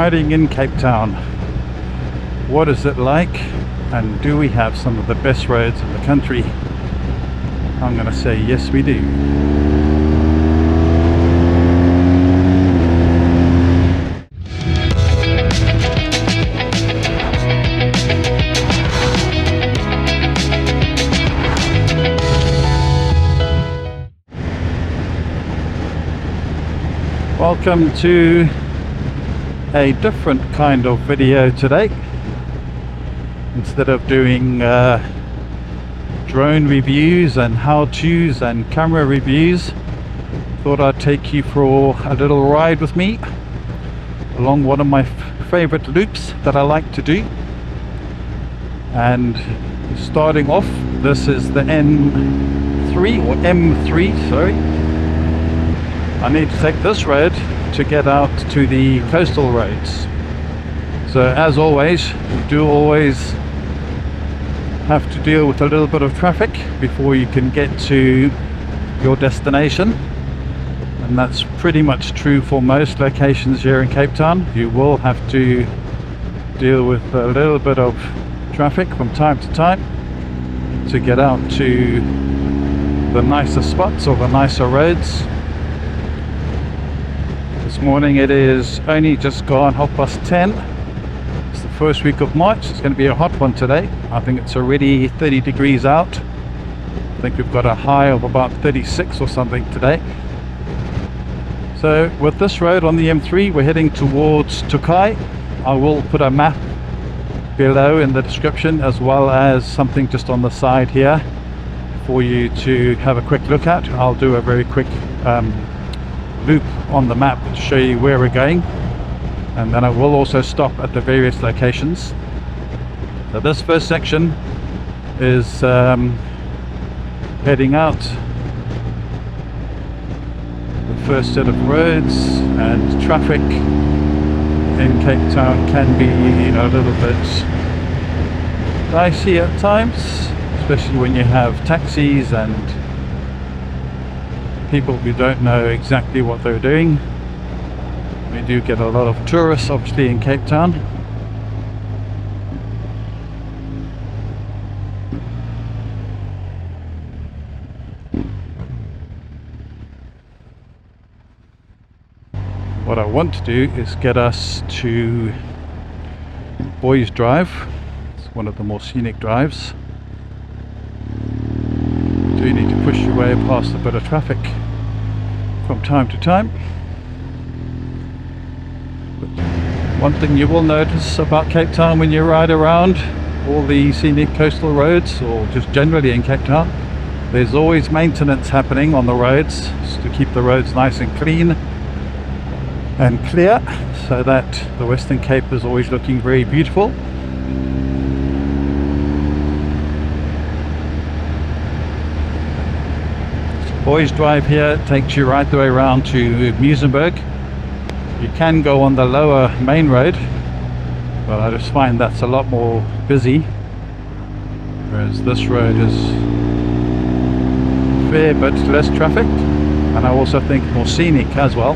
riding in Cape Town. What is it like, and do we have some of the best roads in the country? I'm going to say yes, we do. Welcome to a different kind of video today. Instead of doing drone reviews and how-tos and camera reviews, thought I'd take you for a little ride with me along one of my favorite loops that I like to do. And starting off, this is the M3, sorry. I need to take this road to get out to the coastal roads. So as always, you do always have to deal with a little bit of traffic before you can get to your destination, and that's pretty much true for most locations here in Cape Town. You will have to deal with a little bit of traffic from time to time to get out to the nicer spots or the nicer roads. This morning it is only just gone 10:30. It's the first week of March. It's going to be a hot one today. I think it's already 30 degrees out. I think we've got a high of about 36 or something today. So with this road on the M3, we're heading towards Tokai. I will put a map below in the description, as well as something just on the side here for you to have a quick look at. I'll do a very quick loop on the map to show you where we're going, and then I will also stop at the various locations. So this first section is heading out the first set of roads, and traffic in Cape Town can be a little bit dicey at times, especially when you have taxis and people who don't know exactly what they're doing. We do get a lot of tourists obviously in Cape Town. What I want to do is get us to Boys Drive. It's one of the more scenic drives. You do need to push your way past a bit of traffic from time to time. But one thing you will notice about Cape Town when you ride around all the scenic coastal roads, or just generally in Cape Town, there's always maintenance happening on the roads to keep the roads nice and clean and clear, so that the Western Cape is always looking very beautiful. Boys Drive here takes you right the way around to Muizenberg. You can go on the lower main road, but I just find that's a lot more busy, whereas this road is a fair bit less traffic, and I also think more scenic as well.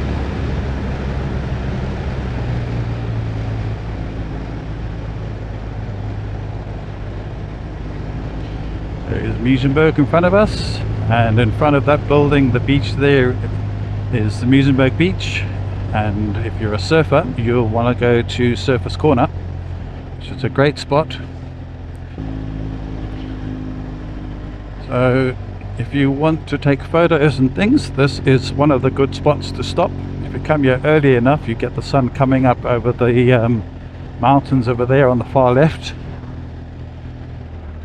There is Muizenberg in front of us. And in front of that building, the beach there is the Muizenberg beach, and if you're a surfer, you'll want to go to Surfers Corner, which is a great spot. So if you want to take photos and things, this is one of the good spots to stop. If you come here early enough, you get the sun coming up over the mountains over there on the far left.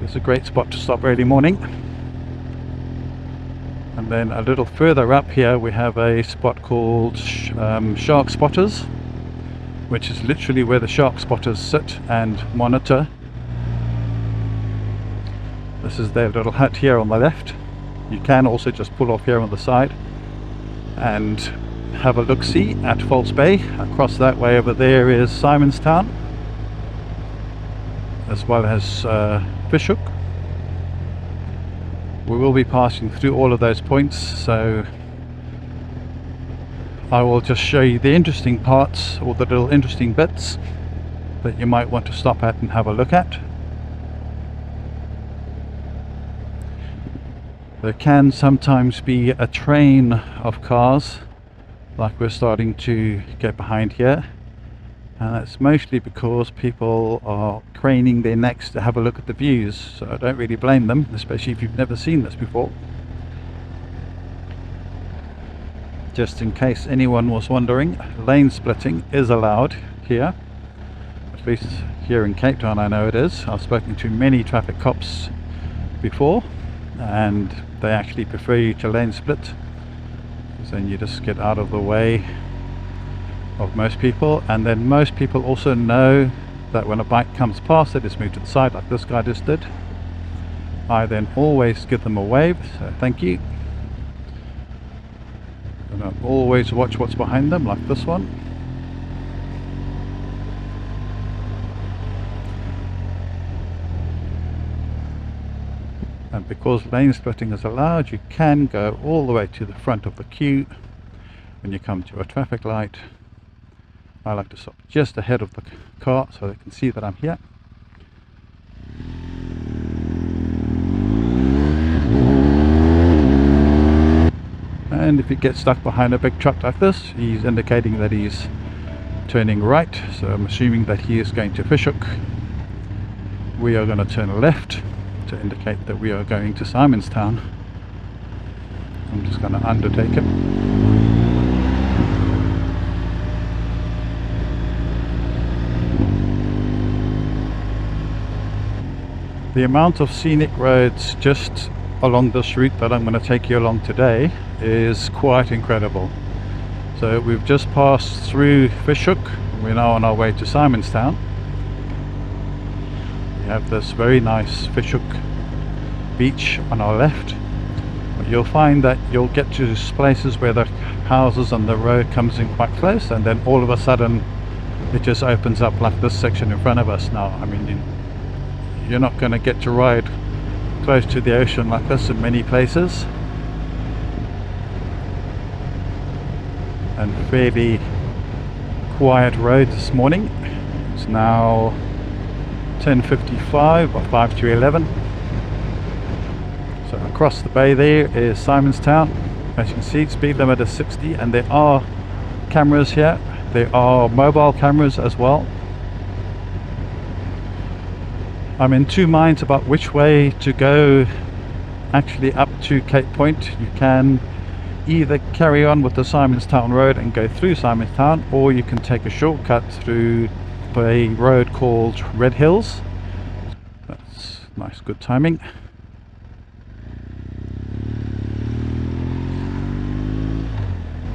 It's a great spot to stop early morning. And then a little further up here we have a spot called Shark Spotters, which is literally where the shark spotters sit and monitor. This is their little hut here on the left. You can also just pull off here on the side and have a look-see at False Bay. Across that way over there is Simonstown, as well as Hoek. We will be passing through all of those points, so I will just show you the interesting parts, or the little interesting bits that you might want to stop at and have a look at. There can sometimes be a train of cars, like we're starting to get behind here, and that's mostly because people are craning their necks to have a look at the views, so I don't really blame them, especially if you've never seen this before. Just in case anyone was wondering, lane splitting is allowed here, at least here in Cape Town I know it is. I've spoken to many traffic cops before, and they actually prefer you to lane split, because then you just get out of the way of most people. And then most people also know that when a bike comes past, they just move to the side like this guy just did. I then always give them a wave, so thank you, and I always watch what's behind them, like this one. And because lane splitting is allowed, you can go all the way to the front of the queue when you come to a traffic light. I like to stop just ahead of the car so they can see that I'm here. And if you get stuck behind a big truck like this, he's indicating that he's turning right, so I'm assuming that he is going to Hoek. We are going to turn left to indicate that we are going to Simonstown. I'm just going to undertake it. The amount of scenic roads just along this route that I'm going to take you along today is quite incredible. So we've just passed through Hoek. We're now on our way to Simonstown. We have this very nice Hoek beach on our left. But you'll find that you'll get to places where the houses and the road comes in quite close, and then all of a sudden it just opens up like this section in front of us now. I mean, you're not going to get to ride close to the ocean like this in many places. And fairly quiet road this morning. It's now 10:55 or 5 to 11. So across the bay there is Simonstown. As you can see, speed limit is 60, and there are cameras here. There are mobile cameras as well. I'm in two minds about which way to go actually up to Cape Point. You can either carry on with the Simonstown Road and go through Simonstown, or you can take a shortcut through a road called Red Hills. That's nice, good timing.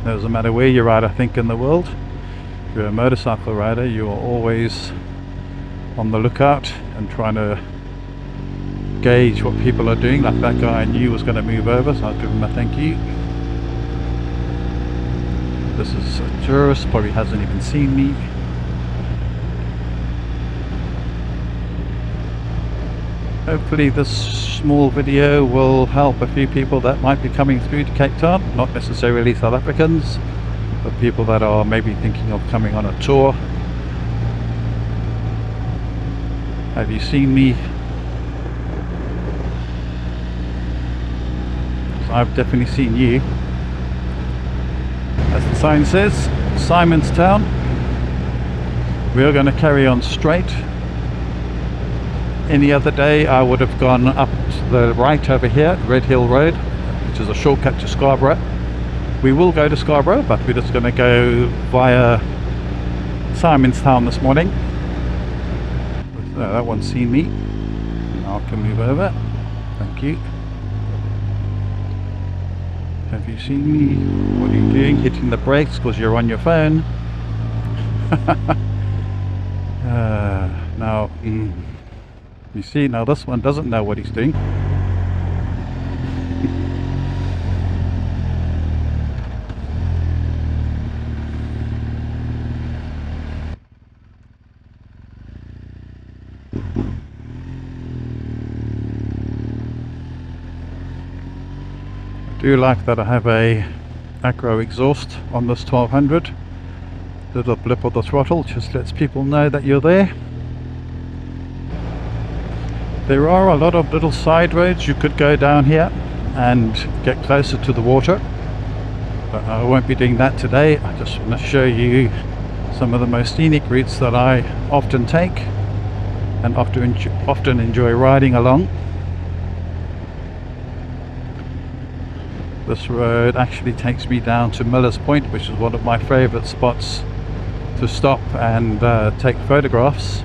Doesn't matter where you ride, I think, in the world. If you're a motorcycle rider, you are always on the lookout and trying to gauge what people are doing. Like that guy I knew was going to move over, so I'll give him a thank you. This is a tourist, probably hasn't even seen me. Hopefully this small video will help a few people that might be coming through to Cape Town, not necessarily South Africans, but people that are maybe thinking of coming on a tour. Have you seen me? I've definitely seen you. As the sign says, Simonstown. We are going to carry on straight. Any other day I would have gone up to the right over here, Red Hill Road, which is a shortcut to Scarborough. We will go to Scarborough, but we're just going to go via Simonstown this morning. That one's seen me. Now I can move over. Thank you. Have you seen me? What are you doing? Hitting the brakes because you're on your phone. Now, you see, now this one doesn't know what he's doing. I do like that I have a acro exhaust on this 1200. Little blip of the throttle just lets people know that you're there. There are a lot of little side roads you could go down here and get closer to the water, but I won't be doing that today. I just want to show you some of the most scenic routes that I often take and often enjoy riding along. This road actually takes me down to Miller's Point, which is one of my favorite spots to stop and take photographs.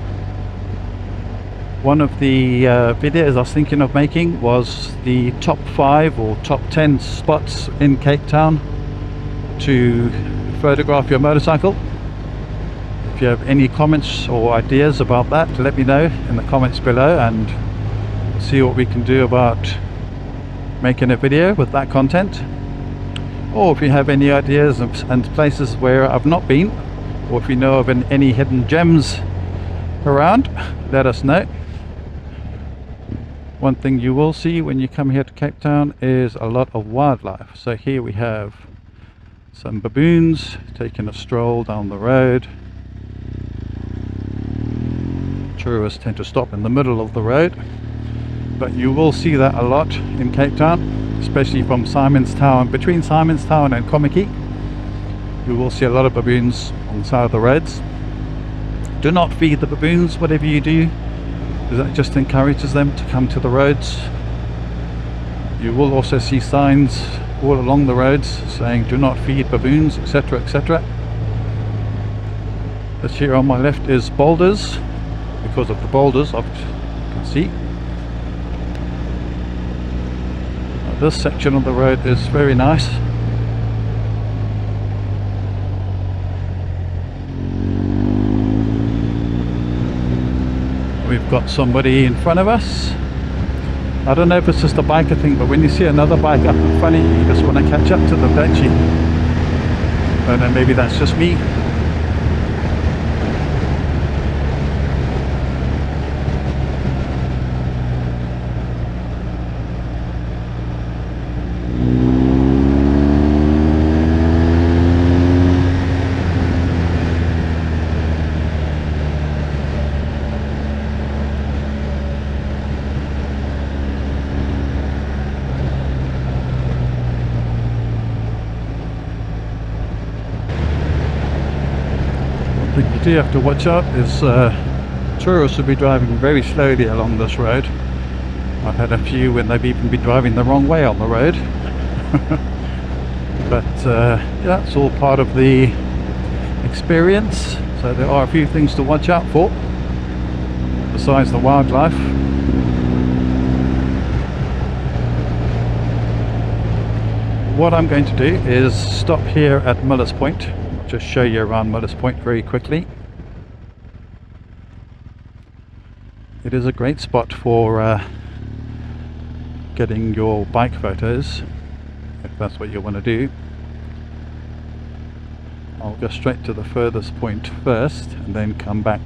One of the videos I was thinking of making was the top 5 or top 10 spots in Cape Town to photograph your motorcycle. If you have any comments or ideas about that, let me know in the comments below and see what we can do about making a video with that content. Or if you have any ideas and places where I've not been, or if you know of any hidden gems around, let us know. One thing you will see when you come here to Cape Town is a lot of wildlife. So here we have some baboons taking a stroll down the road. Tourists tend to stop in the middle of the road, but you will see that a lot in Cape Town, especially from Simon's Town, between Simon's Town and Komiki. You will see a lot of baboons on the side of the roads. Do not feed the baboons, whatever you do, because that just encourages them to come to the roads. You will also see signs all along the roads saying do not feed baboons, etc., etc. This here on my left is boulders, because of the boulders you can see. This section of the road is very nice. We've got somebody in front of us. I don't know if it's just a biker thing, but when you see another bike up in front of you, you just want to catch up to them, don't you? I don't know, maybe that's just me. You do have to watch out is tourists will be driving very slowly along this road. I've had a few when they've even been driving the wrong way on the road. But yeah, it's all part of the experience, so there are a few things to watch out for besides the wildlife. What I'm going to do is stop here at Miller's Point. Just show you around Miller's Point very quickly. It is a great spot for getting your bike photos, if that's what you want to do. I'll go straight to the furthest point first and then come back.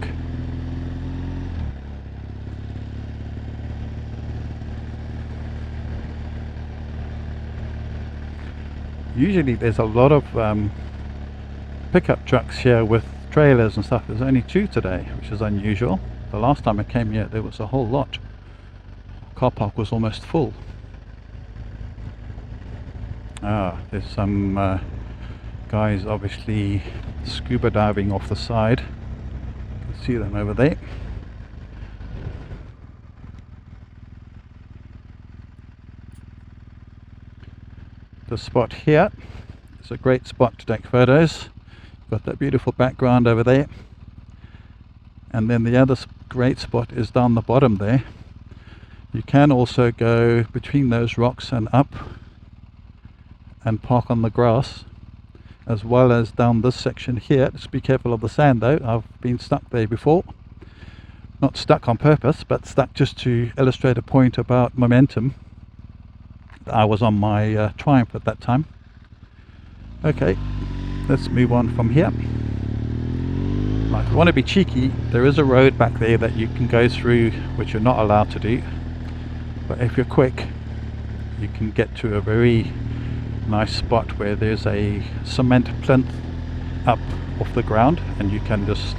Usually there's a lot of pickup trucks here with trailers and stuff. There's only 2 today, which is unusual. The last time I came here there was a whole lot. Car park was almost full. There's some guys obviously scuba diving off the side. You can see them over there. The spot here is a great spot to take photos. Got that beautiful background over there, and then the other great spot is down the bottom there. You can also go between those rocks and up and park on the grass, as well as down this section here. Just be careful of the sand though. I've been stuck there before, not stuck on purpose, but stuck just to illustrate a point about momentum. I was on my Triumph at that time. Okay, let's move on from here. Right, if you want to be cheeky, there is a road back there that you can go through, which you're not allowed to do, but if you're quick you can get to a very nice spot where there's a cement plinth up off the ground, and you can just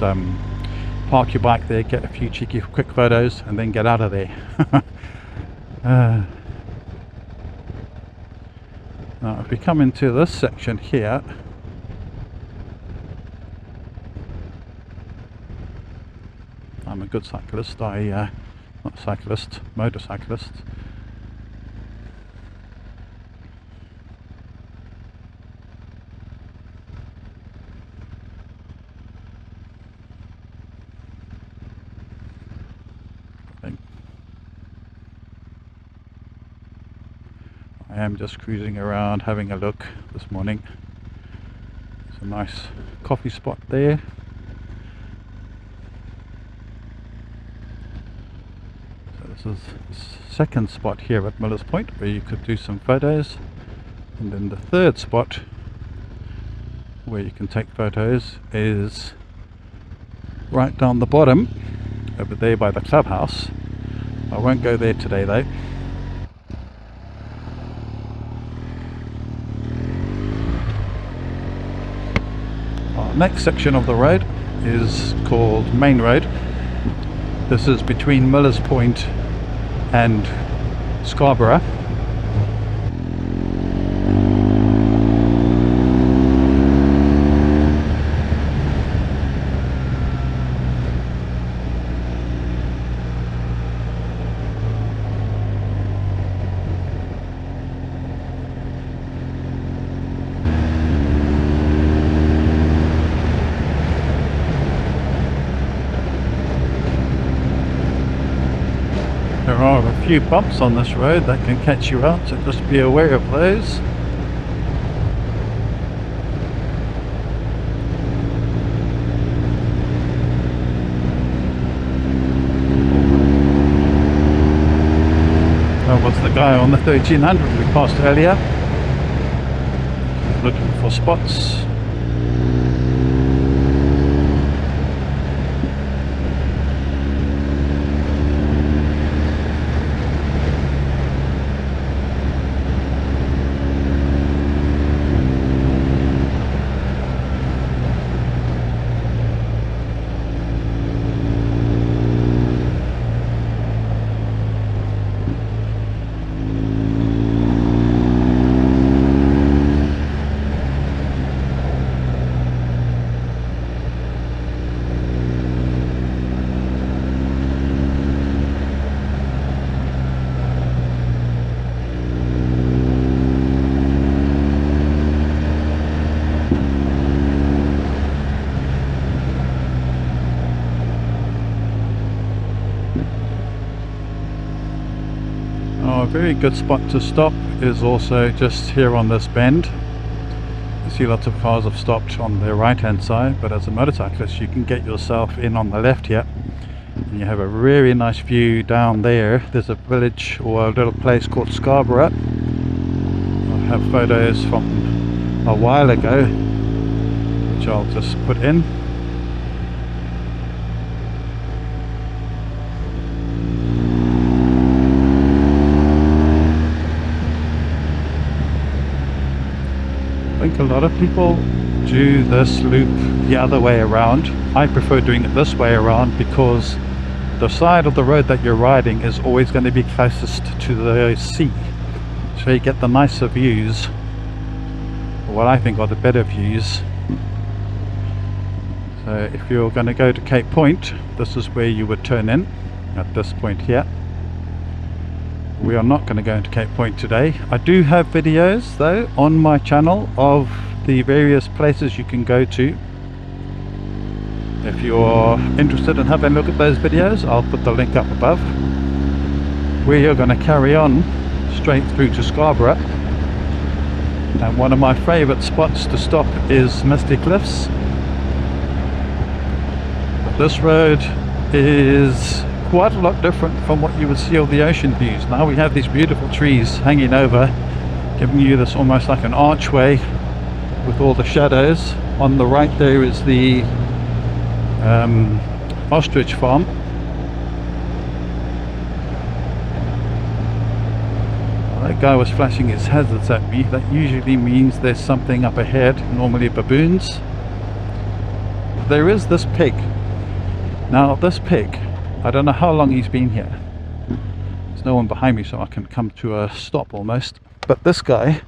park your bike there, get a few cheeky quick photos, and then get out of there. Now if we come into this section here, I'm a good cyclist, not cyclist, motorcyclist. I am just cruising around having a look this morning. There's a nice coffee spot there. So this is the second spot here at Miller's Point where you could do some photos, and then the third spot where you can take photos is right down the bottom over there by the clubhouse. I won't go there today though. Next section of the road is called Main Road. This is between Miller's Point and Scarborough. There are a few bumps on this road that can catch you out, so just be aware of those. That was the guy on the 1300 we passed earlier, looking for spots. A very good spot to stop is also just here on this bend. You see lots of cars have stopped on the right hand side, but as a motorcyclist you can get yourself in on the left here, and you have a really nice view down there. There's a village or a little place called Scarborough. I have photos from a while ago which I'll just put in. I think a lot of people do this loop the other way around. I prefer doing it this way around because the side of the road that you're riding is always going to be closest to the sea, so you get the nicer views, or what I think are the better views. So if you're going to go to Cape Point, this is where you would turn in at this point here. We are not going to go into Cape Point today. I do have videos though on my channel of the various places you can go to. If you're interested in having a look at those videos, I'll put the link up above. We are going to carry on straight through to Scarborough, and one of my favourite spots to stop is Misty Cliffs. But this road is quite a lot different from what you would see of the ocean views. Now we have these beautiful trees hanging over, giving you this almost like an archway with all the shadows. On the right there is the ostrich farm. guy was flashing his hazards at me. That usually means there's something up ahead, normally baboons. There is this pig. Now this pig, I don't know how long he's been here. There's no one behind me, so I can come to a stop almost. But this guy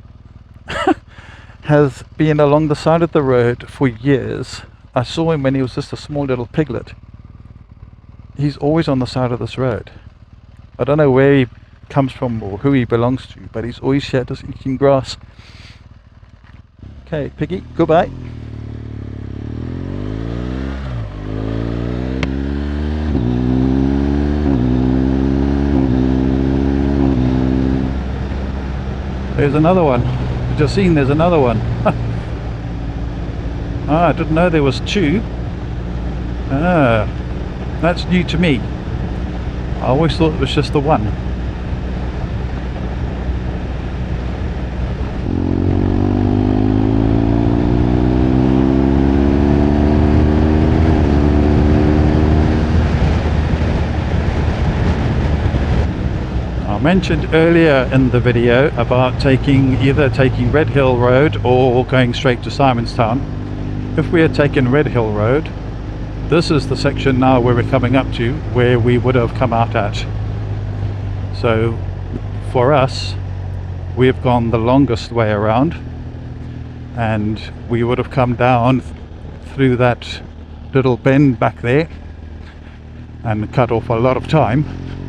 has been along the side of the road for years. I saw him when he was just a small little piglet. He's always on the side of this road. I don't know where he comes from or who he belongs to, but he's always here just eating grass. Okay, piggy, goodbye. There's another one. Just seen there's another one. I didn't know there was two. That's new to me. I always thought it was just the one. I mentioned earlier in the video about either taking Red Hill Road or going straight to Simonstown. If we had taken Red Hill Road, this is the section now where we're coming up to where we would have come out at. So for us, we've gone the longest way around, and we would have come down through that little bend back there and cut off a lot of time.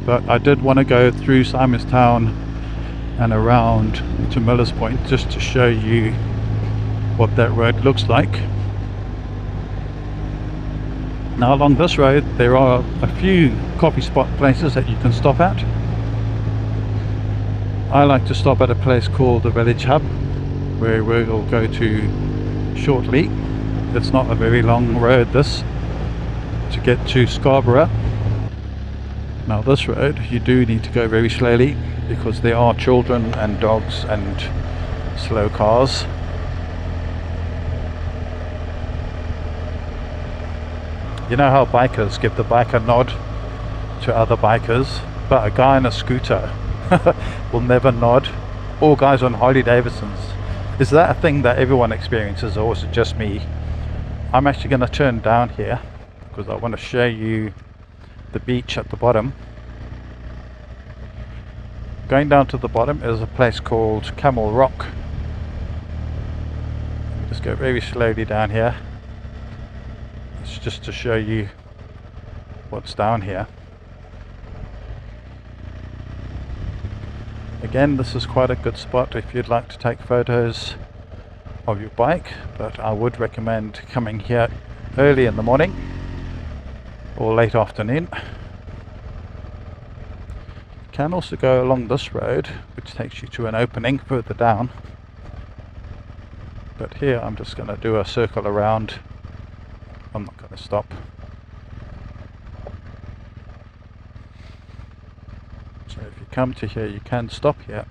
But I did want to go through Simonstown and around to Miller's Point just to show you what that road looks like. Now along this road there are a few coffee spot places that you can stop at. I like to stop at a place called the Village Hub, where we'll go to shortly. It's not a very long road this to get to Scarborough. Now this road you do need to go very slowly because there are children and dogs and slow cars. You know how bikers give the biker nod to other bikers, but a guy on a scooter will never nod, or guys on Harley Davidsons. Is that a thing that everyone experiences, or is it just me? I'm actually going to turn down here because I want to show you the beach at the bottom. Going down to the bottom is a place called Camel Rock. Just go very slowly down here. It's just to show you what's down here. Again, this is quite a good spot if you'd like to take photos of your bike, but I would recommend coming here early in the morning or late afternoon. You can also go along this road, which takes you to an opening further down, but here I'm just going to do a circle around. I'm not going to stop. So if you come to here, you can stop here.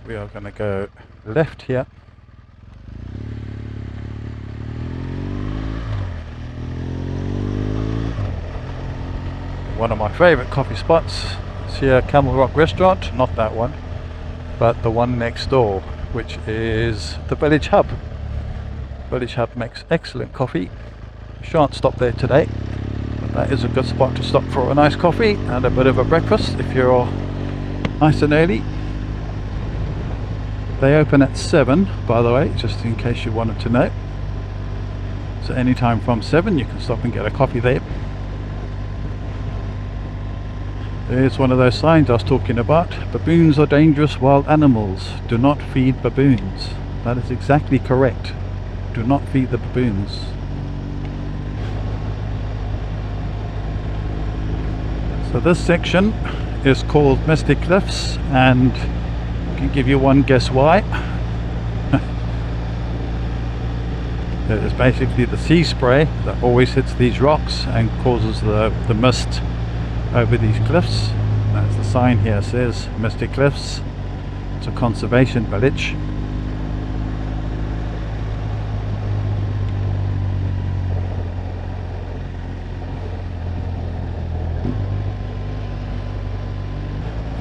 We are going to go left here. One of my favourite coffee spots is here, Camel Rock Restaurant. Not that one, but the one next door, which is the Village Hub. Village Hub makes excellent coffee. Shan't stop there today, but that is a good spot to stop for a nice coffee and a bit of a breakfast if you're nice and early. They open at 7, by the way, just in case you wanted to know. So anytime from 7 you can stop and get a coffee there. There's one of those signs I was talking about. Baboons are dangerous wild animals. Do not feed baboons. That is exactly correct. Do not feed the baboons. So this section is called Misty Cliffs, and I can give you one guess why. It is basically the sea spray that always hits these rocks and causes the mist over these cliffs. As the sign here says, Misty Cliffs. It's a conservation village.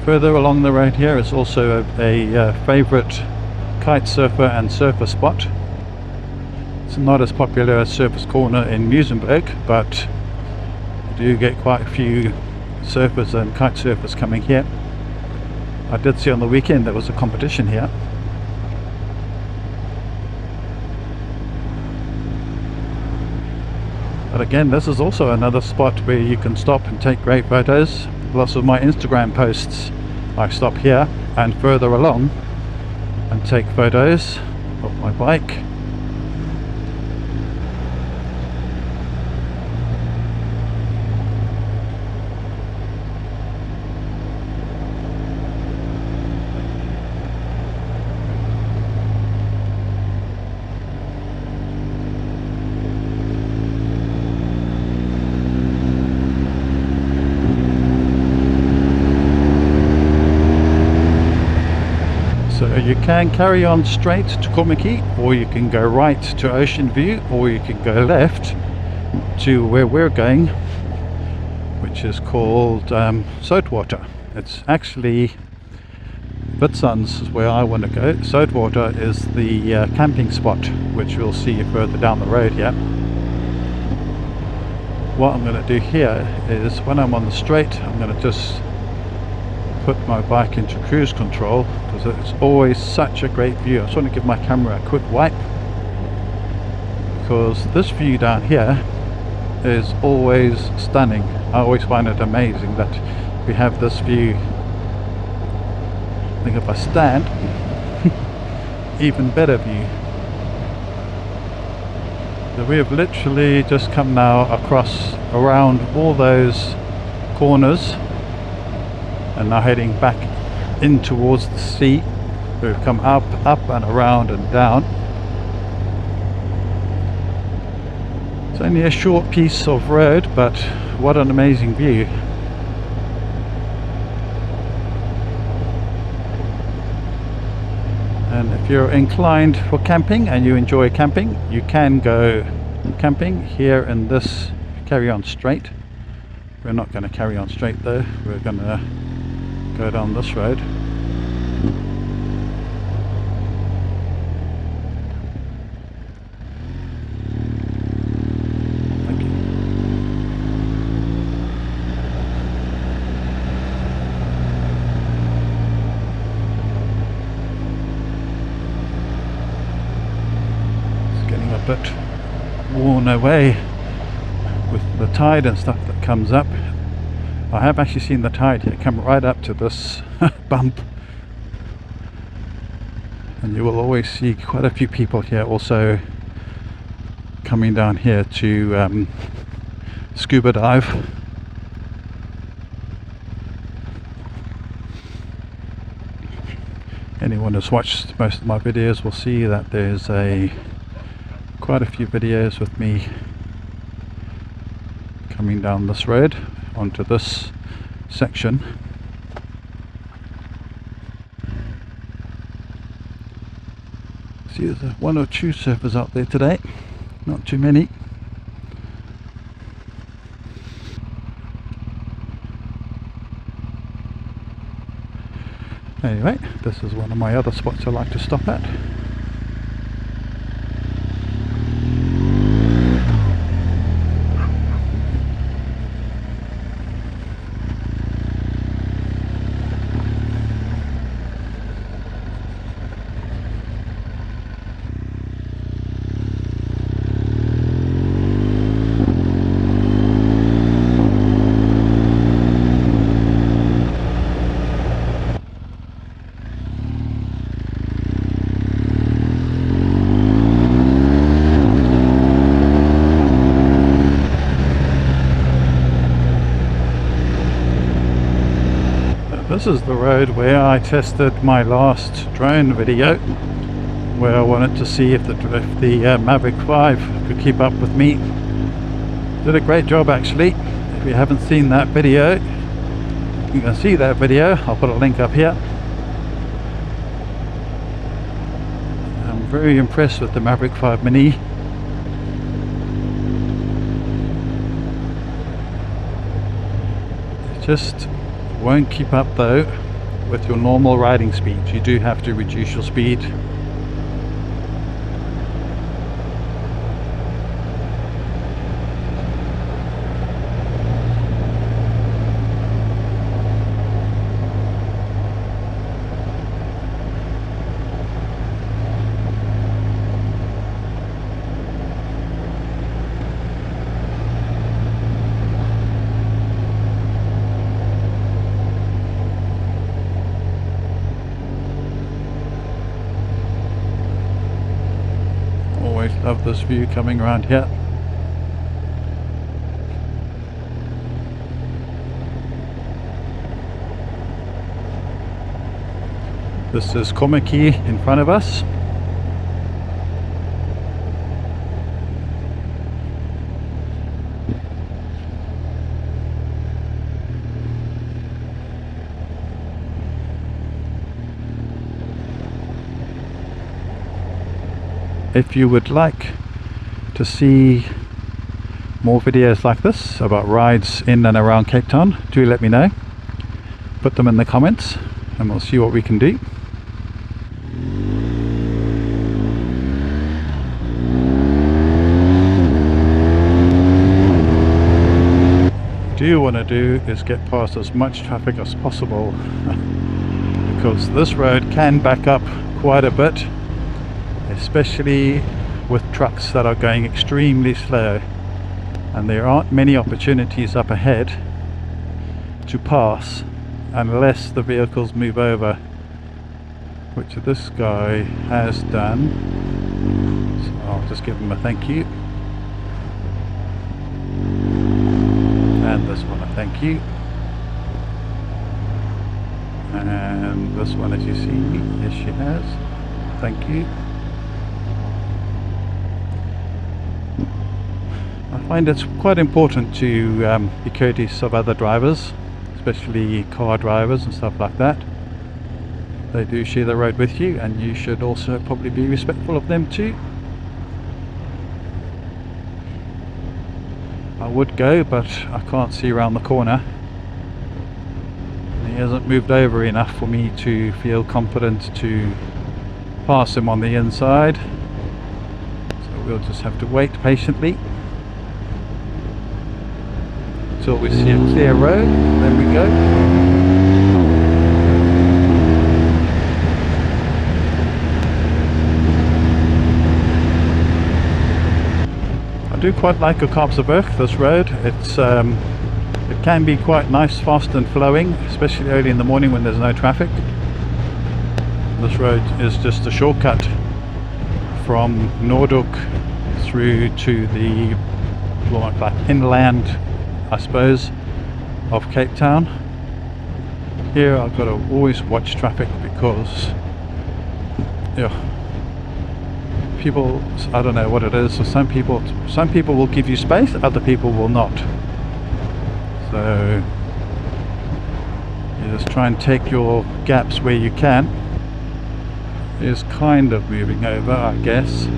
Further along the road here is also a favourite kite surfer and surfer spot. It's not as popular as Surfers Corner in Muizenberg, but you do get quite a few surfers and kite surfers coming here. I did see on the weekend there was a competition here. But again, this is also another spot where you can stop and take great photos. Lots of my Instagram posts, I stop here and further along and take photos of my bike. So you can carry on straight to Camel, or you can go right to Ocean View, or you can go left to where we're going, which is called Saltwater. It's actually Witsunds is where I want to go. Saltwater is the camping spot, which we'll see further down the road here. What I'm going to do here is, when I'm on the straight, I'm going to just put my bike into cruise control, because it's always such a great view. I just want to give my camera a quick wipe, because this view down here is always stunning. I always find it amazing that we have this view. I think if I stand, even better view. So we have literally just come now across around all those corners and now heading back in towards the sea. We've come up and around and down. It's only a short piece of road, but what an amazing view. And if you're inclined for camping and you enjoy camping, you can go camping here in this carry on straight. We're not going to carry on straight though, we're going to go down this road. Thank you. It's getting a bit worn away with the tide and stuff that comes up. I have actually seen the tide here come right up to this bump, and you will always see quite a few people here also coming down here to scuba dive. Anyone who's watched most of my videos will see that there's quite a few videos with me coming down this road onto this section. See, there's one or two surfers out there today, not too many. Anyway, this is one of my other spots I like to stop at. This is the road where I tested my last drone video, where I wanted to see if the Mavic 5 could keep up with me. Did a great job actually. If you haven't seen that video, you can see that video. I'll put a link up here. I'm very impressed with the Maverick 5 Mini. It just won't keep up though with your normal riding speed. You do have to reduce your speed. Love this view coming around here. This is Komaki in front of us. If you would like to see more videos like this about rides in and around Cape Town, do let me know. Put them in the comments and we'll see what we can do. What you want to do is get past as much traffic as possible because this road can back up quite a bit, especially with trucks that are going extremely slow, and there aren't many opportunities up ahead to pass unless the vehicles move over, which this guy has done. So I'll just give him a thank you, and this one a thank you, and this one, as you see, yes she has, thank you. I find it's quite important to be courteous of other drivers, especially car drivers and stuff like that. They do share the road with you, and you should also probably be respectful of them too. I would go, but I can't see around the corner. He hasn't moved over enough for me to feel confident to pass him on the inside, so we'll just have to wait patiently until we see a clear road. There we go. I do quite like a Kaapse, this road. It can be quite nice, fast and flowing, especially early in the morning when there's no traffic. This road is just a shortcut from Hoek through to the like inland, I suppose, of Cape Town. Here I've got to always watch traffic because people, I don't know what it is, so some people will give you space, other people will not. So you just try and take your gaps where you can. Is kind of moving over, I guess.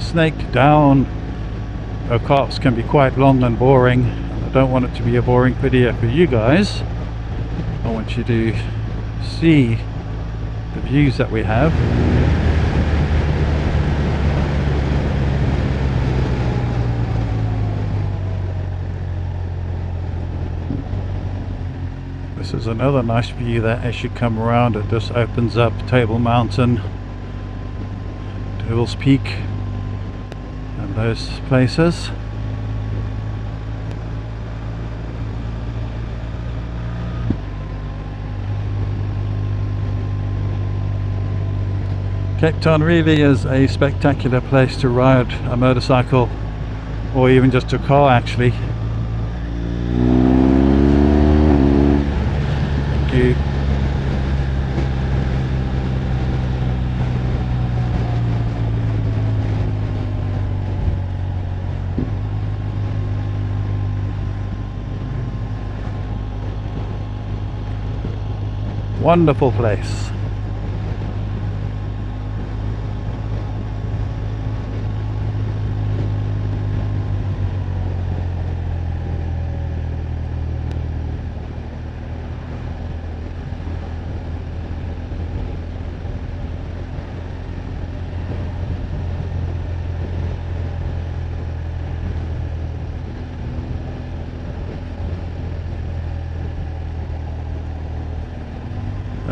Snake down Kaapse can be quite long and boring, and I don't want it to be a boring video for you guys. I want you to see the views that we have. This This is another nice view there. As you come around, it just opens up Table Mountain, Devil's Peak, and those places. Cape Town really is a spectacular place to ride a motorcycle, or even just a car actually. Thank you. Wonderful place.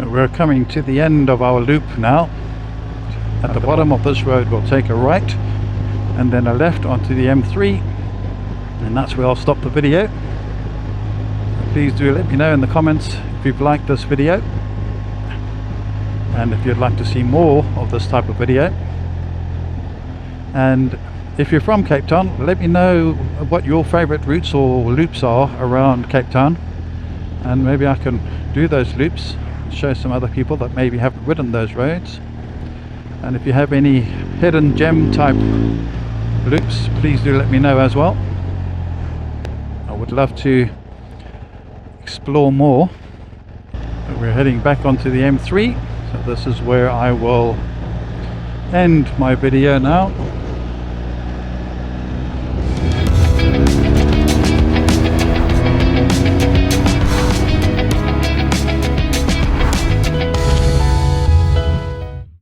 We're coming to the end of our loop now. At the bottom of this road we'll take a right and then a left onto the M3, and that's where I'll stop the video. Please do let me know in the comments if you've liked this video and if you'd like to see more of this type of video. And if you're from Cape Town, let me know what your favorite routes or loops are around Cape Town, and maybe I can do those loops, show some other people that maybe haven't ridden those roads. And if you have any hidden gem type loops, please do let me know as well. I would love to explore more. We're heading back onto the M3, so this is where I will end my video now.